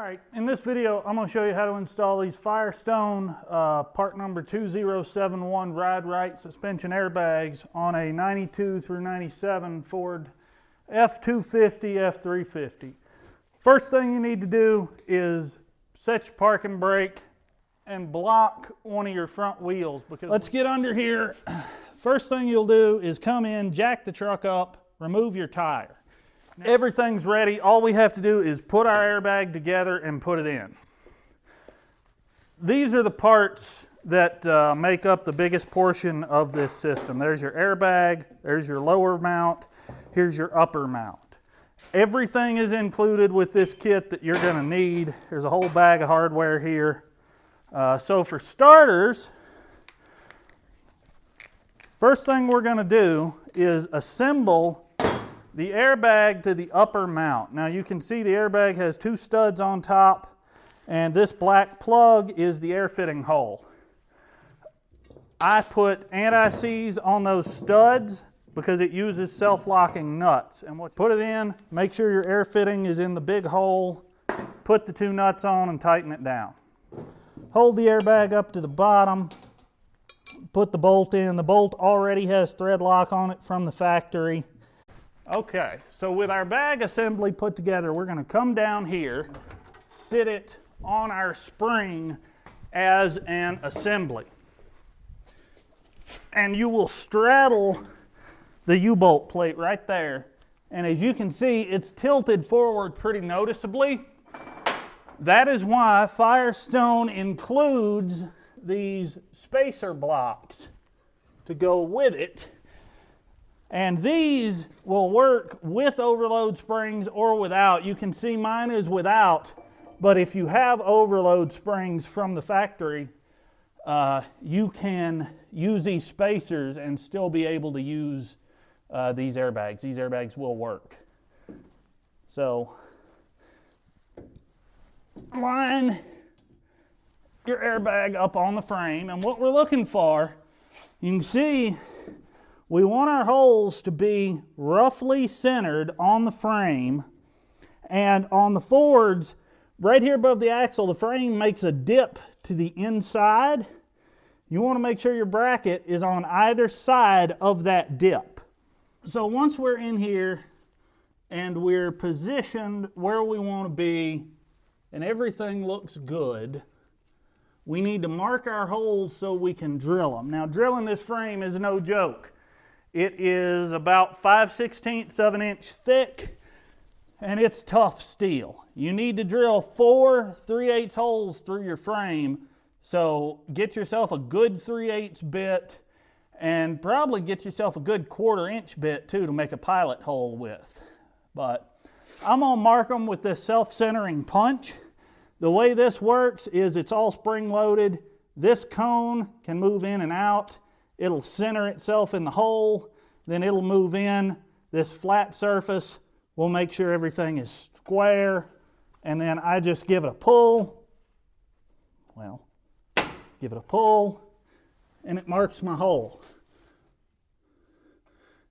Alright, in this video I'm going to show you how to install these Firestone part number 2071 Ride Right suspension airbags on a 92 through 97 Ford F250, F350. First thing you need to do is set your parking brake and block one of your front wheels. Because let's get under here. First thing you'll do is come in, jack the truck up, remove your tire. Everything's ready. All we have to do is put our airbag together and put it in. These are the parts that make up the biggest portion of this system. There's your airbag, there's your lower mount, here's your upper mount. Everything is included with this kit that you're going to need. There's a whole bag of hardware here. So for starters, first thing we're going to do is assemble the airbag to the upper mount. Now you can see the airbag has two studs on top, and this black plug is the air fitting hole. I put anti-seize on those studs because it uses self-locking nuts. And put it in, make sure your air fitting is in the big hole, put the two nuts on and tighten it down. Hold the airbag up to the bottom, put the bolt in. The bolt already has thread lock on it from the factory. Okay, so with our bag assembly put together, we're going to come down here, sit it on our spring as an assembly. And you will straddle the U-bolt plate right there. And as you can see, it's tilted forward pretty noticeably. That is why Firestone includes these spacer blocks to go with it. And these will work with overload springs or without. You can see mine is without, but if you have overload springs from the factory, you can use these spacers and still be able to use these airbags. These airbags will work. So, line your airbag up on the frame, and what we're looking for, you can see we want our holes to be roughly centered on the frame, and on the Fords, right here above the axle, the frame makes a dip to the inside. You want to make sure your bracket is on either side of that dip. So once we're in here and we're positioned where we want to be and everything looks good, we need to mark our holes so we can drill them. Now, drilling this frame is no joke. It is about 5/16 of an inch thick, and it's tough steel. You need to drill 4 3/8 holes through your frame, so get yourself a good 3/8 bit, and probably get yourself a good 1/4 inch bit too to make a pilot hole with. But I'm going to mark them with this self-centering punch. The way this works is it's all spring-loaded. This cone can move in and out. It'll center itself in the hole, then it'll move in. This flat surface will make sure everything is square, and then I just give it a pull. Well, give it a pull, and it marks my hole.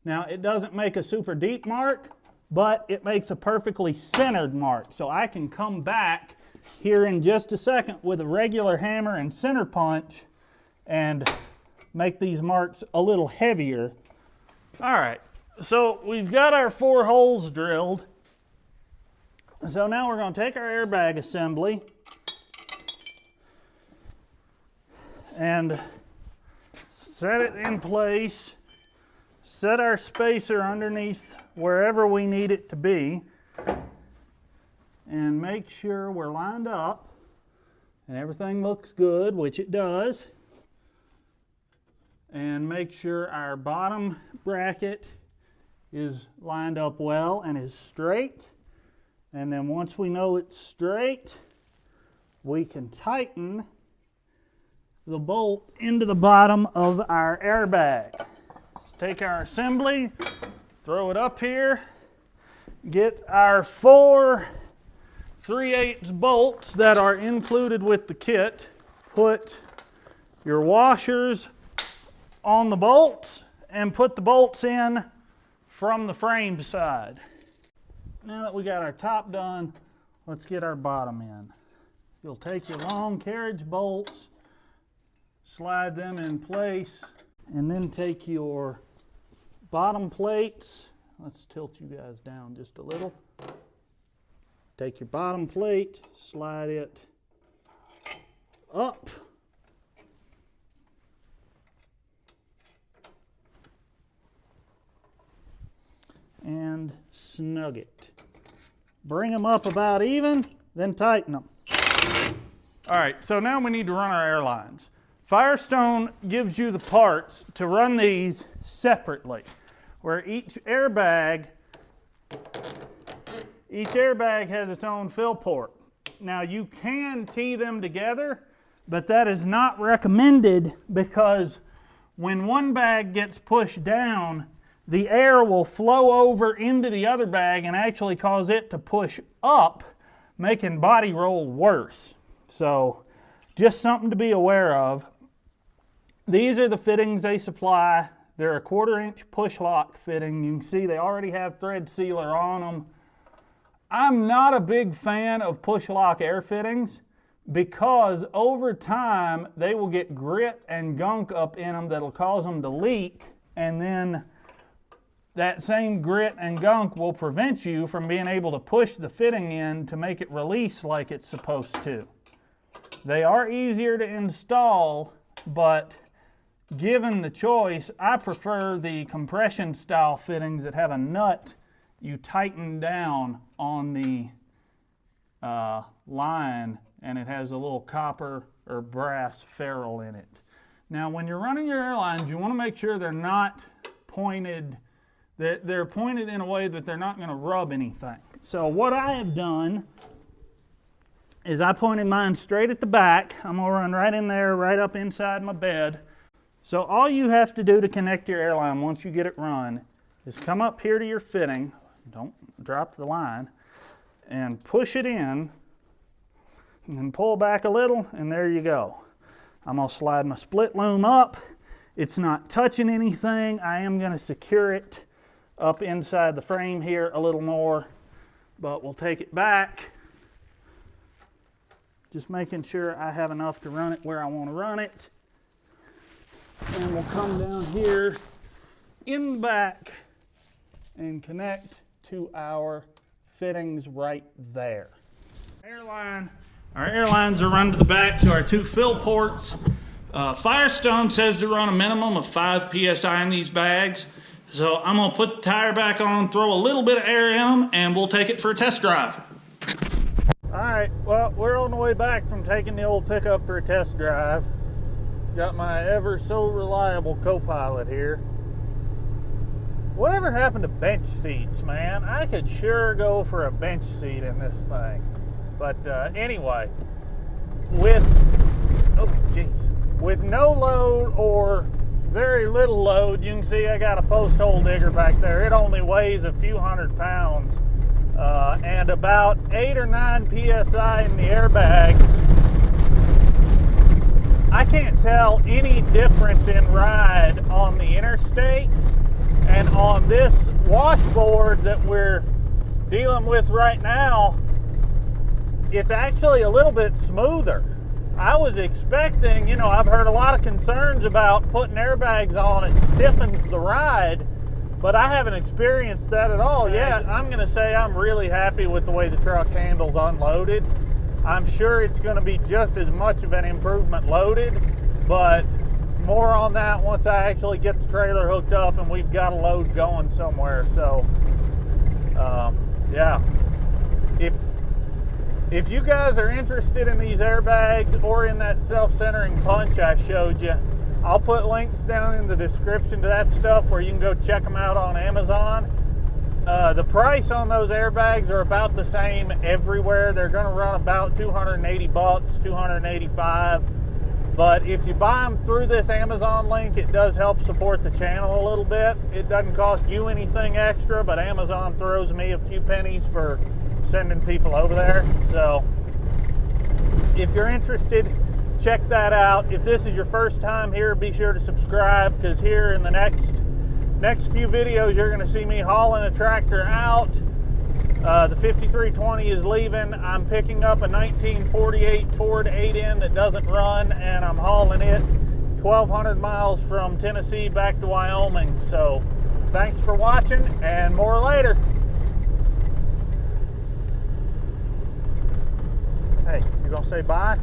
Now, it doesn't make a super deep mark, but it makes a perfectly centered mark. So I can come back here in just a second with a regular hammer and center punch and make these marks a little heavier. All right, so we've got our 4 holes drilled. So now we're going to take our airbag assembly and set it in place, set our spacer underneath wherever we need it to be, and make sure we're lined up and everything looks good, which it does. And make sure our bottom bracket is lined up well and is straight. And then once we know it's straight, we can tighten the bolt into the bottom of our airbag. Let's take our assembly, throw it up here, get our 4 3/8 bolts that are included with the kit, put your washers on the bolts, and put the bolts in from the frame side. Now that we got our top done, let's get our bottom in. You'll take your long carriage bolts, slide them in place, and then take your bottom plates. Let's tilt you guys down just a little. Take your bottom plate, slide it up. And snug it. Bring them up about even, then tighten them. All right, so now we need to run our airlines. Firestone gives you the parts to run these separately, where each airbag has its own fill port. Now you can tee them together, but that is not recommended because when one bag gets pushed down, the air will flow over into the other bag and actually cause it to push up, making body roll worse. So just something to be aware of. These are the fittings they supply. They're a 1/4 inch push lock fitting. You can see they already have thread sealer on them. I'm not a big fan of push lock air fittings because over time they will get grit and gunk up in them that'll cause them to leak, and then that same grit and gunk will prevent you from being able to push the fitting in to make it release like it's supposed to. They are easier to install, but given the choice, I prefer the compression style fittings that have a nut you tighten down on the line, and it has a little copper or brass ferrule in it. Now when you're running your airlines, you want to make sure they're not pointed, that they're pointed in a way that they're not going to rub anything. So what I have done is I pointed mine straight at the back. I'm going to run right in there, right up inside my bed. So all you have to do to connect your airline once you get it run is come up here to your fitting, don't drop the line, and push it in, and then pull back a little, and there you go. I'm going to slide my split loom up. It's not touching anything. I am going to secure it up inside the frame here a little more, but we'll take it back. Just making sure I have enough to run it where I want to run it. And we'll come down here in the back and connect to our fittings right there. Our airlines are run to the back to our 2 fill ports. Firestone says to run a minimum of 5 psi in these bags. So I'm going to put the tire back on, throw a little bit of air in them, and we'll take it for a test drive. All right, well, we're on the way back from taking the old pickup for a test drive. Got my ever so reliable co-pilot here. Whatever happened to bench seats, man? I could sure go for a bench seat in this thing. But anyway, with no load or very little load, you can see I got a post hole digger back there. It only weighs a few 100 pounds and about 8 or 9 psi in the airbags. I can't tell any difference in ride on the interstate, and on this washboard that we're dealing with right now, it's actually a little bit smoother. I was expecting, you know, I've heard a lot of concerns about putting airbags on, it stiffens the ride, but I haven't experienced that at all yet. I'm going to say I'm really happy with the way the truck handles unloaded. I'm sure it's going to be just as much of an improvement loaded, but more on that once I actually get the trailer hooked up and we've got a load going somewhere. So, yeah. If you guys are interested in these airbags or in that self-centering punch I showed you, I'll put links down in the description to that stuff where you can go check them out on Amazon. The price on those airbags are about the same everywhere. They're going to run about 280 bucks, 285. But if you buy them through this Amazon link, it does help support the channel a little bit. It doesn't cost you anything extra, but Amazon throws me a few pennies for sending people over there. So if you're interested, check that out. If this is your first time here, be sure to subscribe, because here in the next few videos you're going to see me hauling a tractor out, The 5320 is leaving. I'm picking up a 1948 Ford 8N that doesn't run, and I'm hauling it 1,200 miles from Tennessee back to Wyoming. So thanks for watching, and more later. Hey, you gonna say bye?